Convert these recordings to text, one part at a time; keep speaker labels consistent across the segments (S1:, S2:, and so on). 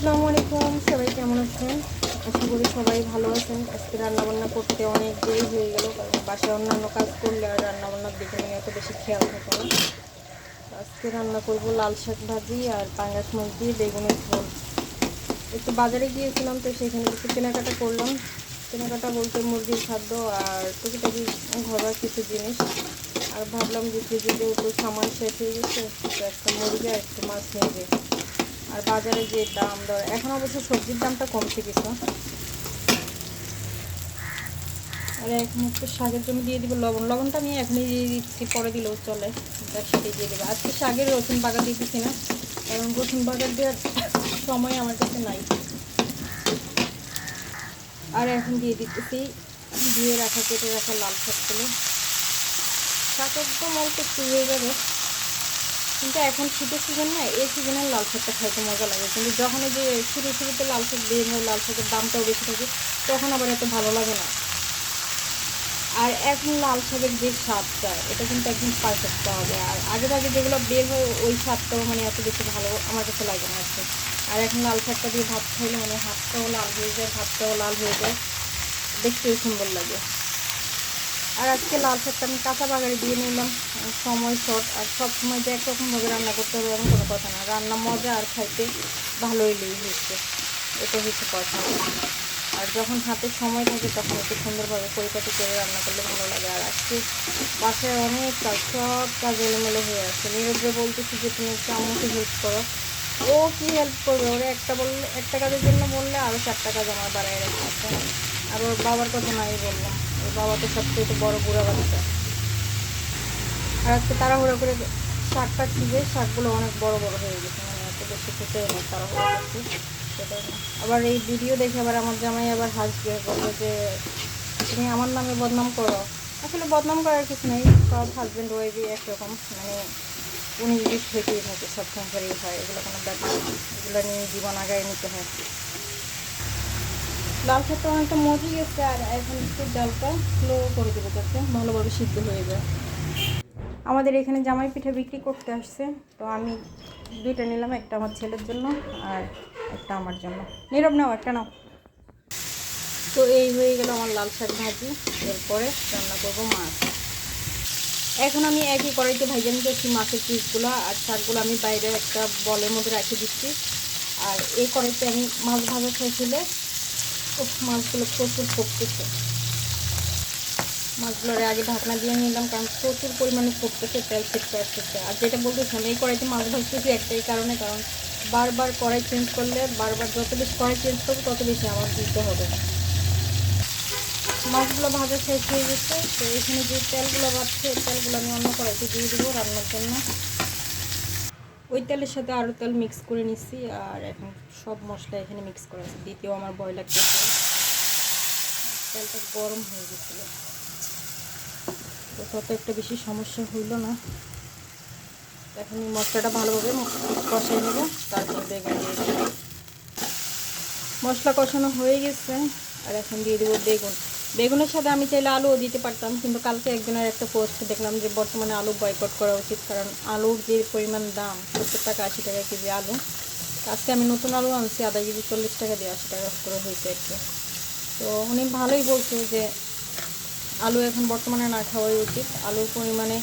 S1: আসসালামু আলাইকুম, সবাই কেমন আছেন? আশা করি সবাই ভালো আছেন। আজকে রান্নাবান্না করতে অনেক দেরি হয়ে গেল, কারণ বাসায় অন্যান্য কাজ করলে আর রান্নাবান্নার দিকে মানে এত বেশি খেয়াল থাকে না। আজকে রান্না করব লাল শাক ভাজি আর পাঙ্গাস মাছ দিয়ে বেগুনের ঝোল। একটু বাজারে গিয়েছিলাম, তো সেখানে একটু কেনাকাটা করলাম। কেনাকাটা বলতে মুরগির খাদ্য আর টুকিটাকি ঘরোয়া কিছু জিনিস। আর ভাবলাম যে ফ্রিজে যেহেতু সামান শেষ হয়ে গেছে, তো একটা মুরগি আর একটু মাছ নিয়ে যাই। আর বাজারে যে দাম দর, এখন অবশ্য সবজির দামটা কমছে কিছু। আর এখন একটু শাকের জন্য দিয়ে দিব লবণ। লবণটা আমি এখনই দিয়ে দিচ্ছি, পরে দিলেও চলে, একসাথে দিয়ে দেবো। আজকে শাকের রসুন বাগার দিতেছি না, কারণ রসুন বাগার দেওয়ার সময় আমার কাছে নাই। আর এখন দিয়ে দিতেছি ধুয়ে রাখা কেটে রাখা লাল শাকগুলো। শাক একদম অল্প একটু হয়ে যাবে, কিন্তু এখন শীতের সিজন না, এই সিজনের লাল শাকটা খাইতে মজা লাগে। কিন্তু যখন এই যে শুরুতে লাল শাক বের হয়, লাল শাকের দামটাও বেশি থাকে, তখন আবার এত ভালো লাগে না। আর এখন লাল শাকের যে স্বাদটা, এটা কিন্তু একদম পারফেক্ট পাওয়া হবে। আর আগে যেগুলো বের হয় ওই স্বাদটাও মানে এত বেশি ভালো আমার কাছে লাগে না আজকে। আর এখন লাল শাকটা দিয়ে ভাত খাইলে মানে হাতটাও লাল হয়ে যায়, ভাতটাও লাল হয়ে যায়, দেখতেও সুন্দর লাগে। আর আজকে লাল শাকটা আমি কাঁচা বাগারে দিয়ে নিলাম, সময় শর্ট। আর সব সময় যে একরকমভাবে রান্না করতে হবে এমন কোনো কথা না, রান্না মজা আর খাইতে ভালোই হচ্ছে, এটা হচ্ছে কথা। আর যখন হাতে সময় থাকে তখন একটু সুন্দরভাবে পরিপাটি করে রান্না করলে ভালো লাগে। আর আজকে বাসায় অনেক কাজ, সব কাজ এলোমেলো হয়ে আছে। নীরবে বলতেছি যে তুমি একটু আমাকে হেল্প করো, ও কি হেল্প করবে? ওরা একটা কাজের জন্য বললে আরও 4টা কাজ আমার বাড়ায় রাখছে। আর ওর বাবার কথা নাই বললাম, ওর বাবা তো সবচেয়ে বড় বুড়া বাচ্চা। আর আজকে তাড়াহুড়ো করে শাক কাটছি, যে শাকগুলো অনেক বড় বড় হয়ে গেছে, মানে এত বেশি খেতে অনেক তাড়াহুড়ো করছি সেটাই না। আবার এই ভিডিও দেখে আবার আমার জামাই আবার হাসবে, বলবে যে তুমি আমার নামে বদনাম করো। আসলে বদনাম করার কিছু নেই, সব হাজব্যান্ড ওয়াইফই একরকম, মানে 19-20 হইতেই থাকে, সব সংসারেই হয়, এগুলো কোনো ব্যাপার না। এগুলো নিয়ে জীবন আগায় নিতে হয়। লাল শাকটা অনেকটা মজে গেছে, আর এখন একটু ডালটা স্লো করে দেবো যাতে ভালোভাবে সিদ্ধ হয়ে যায়। আমাদের এখানে জামাই পিঠা বিক্রি করতে আসছে, তো আমি 2টা নিলাম, একটা আমার ছেলের জন্য আর একটা আমার জন্য। নীরব নাও, একটা নাও। তো এই হয়ে গেল আমার লাল শাক ভাজি। এরপরে রান্না করবো মাছ। এখন আমি একই কড়াইতে ভাইজে নিতেছি মাছের পিসগুলো, আর শাকগুলো আমি বাইরে একটা বলের মধ্যে রেখে দিচ্ছি। আর এই কড়াইতে আমি মাছ ভাজা খাইছিলে, মাছগুলো প্রচুর ফুটতেছে। মাছগুলোর আগে ঢাকনা দিয়ে নিলাম, কারণ প্রচুর পরিমাণে ফুটতেছে, তেল ছিটকে আসতেছে। আর যেটা বলতেছিলাম, এই কড়াইতে মাছ ভাজতেছি একটাই কারণে, কারণ বারবার কড়াই চেঞ্জ করলে, বারবার যত বেশি কড়াই চেঞ্জ করবে তত বেশি আমার দিতে হবে। মাছগুলো ভাজা শেষ হয়ে গেছে, তো এখানে যে তেলগুলো বাড়ছে, তেলগুলো আমি অন্য কড়াইতে দিয়ে দেবো রান্নার জন্য। ওই তেলের সাথে আরও তেল মিক্স করে নিচ্ছি, আর এখন সব মশলা এখানে মিক্স করে আছে, দ্বিতীয় আমার ভয় লাগতেছে। তেলটা গরম হয়ে গেছিলো, তো তত একটা বেশি সমস্যা হইল না। এখন এই মশলাটা ভালোভাবে কষাই নেব, তারপরে বেগুন দিয়ে দেবো। মশলা কষানো হয়ে গেছে, আর এখন দিয়ে দেবো বেগুন। বেগুনের সাথে আমি চাইলে আলুও দিতে পারতাম, কিন্তু কালকে একজনের একটা পোস্ট দেখলাম যে বর্তমানে আলু বয়কট করা উচিত, কারণ আলুর যে পরিমাণ দাম, 70 টাকা 80 টাকা কেজি আলু। আজকে আমি নতুন আলু আনছি, আধা কেজি 40 টাকা দিয়ে 80 টাকা করে হয়েছে একটু। তো উনি ভালোই বলছে যে আলু এখন বর্তমানে না খাওয়াই উচিত। আলুর পরিমাণে,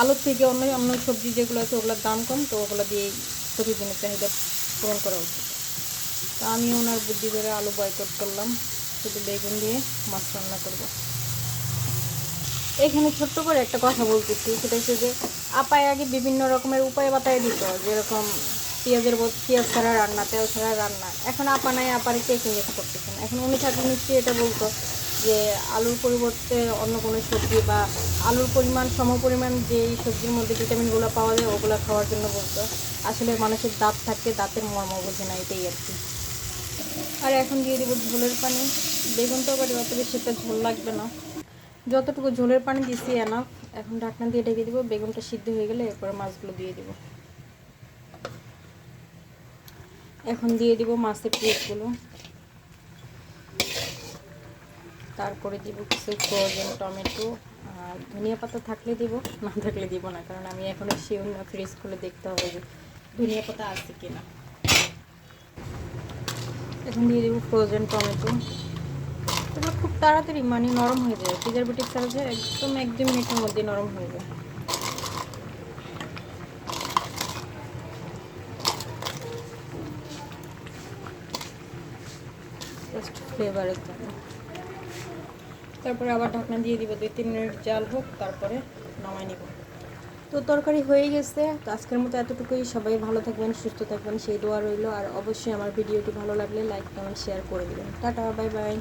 S1: আলুর থেকে অন্য অন্য সবজি যেগুলো আছে ওগুলোর দাম কম, তো ওগুলো দিয়েই প্রতিদিনের চাহিদা পূরণ করা উচিত। তো আমি ওনার বুদ্ধি করে আলু বয়কট করলাম, শুধু বেগুন দিয়ে মাছ রান্না করব। এখানে ছোট্ট করে একটা কথা বলতেছি, সেটা হচ্ছে যে আপায় আগে বিভিন্ন রকমের উপায় বাতায় দিত, যেরকম পেঁয়াজ ছাড়া রান্না, তেল ছাড়া রান্না। এখন আপা নাই, আপারে কে ইউজ করতেছেন। এখন উনি থাকলে নিশ্চয়ই এটা বলতো যে আলুর পরিবর্তে অন্য কোনো সবজি, বা আলুর পরিমাণ সমপরিমাণ যেই সবজির মধ্যে ভিটামিনগুলো পাওয়া যায় ওগুলো খাওয়ার জন্য বলতো। আসলে মানুষের দাঁত থাকতে দাঁতের মর্ম বোঝে না, এটাই আর কি। আর এখন দিয়ে দেবো ঝোলের পানি। বেগুন তো আবার অত বেশি একটা ঝোল লাগবে না, যতটুকু ঝোলের পানি দিছি এনাফ। এখন ঢাকনা দিয়ে ঢেকে দেবো, বেগুনটা সিদ্ধ হয়ে গেলে এরপরে মাছগুলো দিয়ে দেবো। এখন দিয়ে দিব মাছের পিসগুলো, তারপরে দিব কিছু ফ্রোজেন টমেটো, আর ধনিয়া পাতা থাকলে দিব, না থাকলে দিব না, কারণ আমি এখনও শিওর না, ফ্রিজ খুলে দেখতে হবে যে ধনিয়া পাতা আছে কিনা। এখন দিয়ে দেবো ফ্রোজেন টমেটো। এগুলো খুব তাড়াতাড়ি মানে নরম হয়ে যায়, প্রিজারভেটিভ ছাড়া যে একদম 1-2 মিনিটের মধ্যে নরম হয়ে যায়। জাস্ট ফ্লেভারের জন্য। তারপরে আবার ঢাকনা দিয়ে দিব, 2-3 মিনিট জাল হোক, তারপরে নামাই নিব। তো তরকারি হয়ে গেছে। তো আজকের মতো এতটুকুই। সবাই ভালো থাকবেন, সুস্থ থাকবেন সেই দোয়া রইল। আর অবশ্যই আমার ভিডিওটি ভালো লাগলে লাইক কমেন্ট শেয়ার করে দিবেন। Tata, bye bye.